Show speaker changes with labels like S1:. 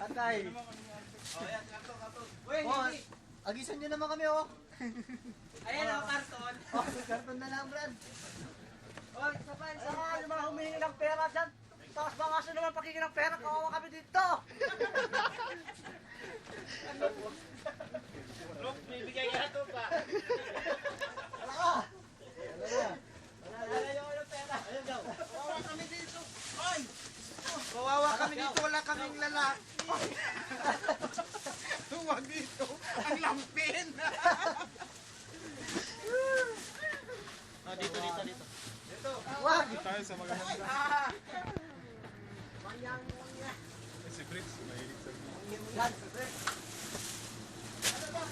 S1: Atay. Boss, agisan nyo naman kami, oh.
S2: Ayan o, karton.
S1: Oh, karton na lang, Brad.
S2: Oh, isa pa, isa pa.
S1: Saka yung mga humingi ng pera dyan. Tapos mga aso naman pakingin ng pera, kawawa kami dito.
S2: Look, bibigay ka ito pa.
S1: Wala ka. Wala na.
S2: Wala yung ng pera.
S1: Ayun daw.
S2: Kawawa kami dito. Ay! Kawawa kami dito, wala kaming lalaki. Huwag dito, ang lampin. Dito.
S1: Wag.
S3: Tayo sa maganda.
S1: Manyang.
S3: Si Fritz, mahilig sa
S1: Yan, Brad. Ano ba?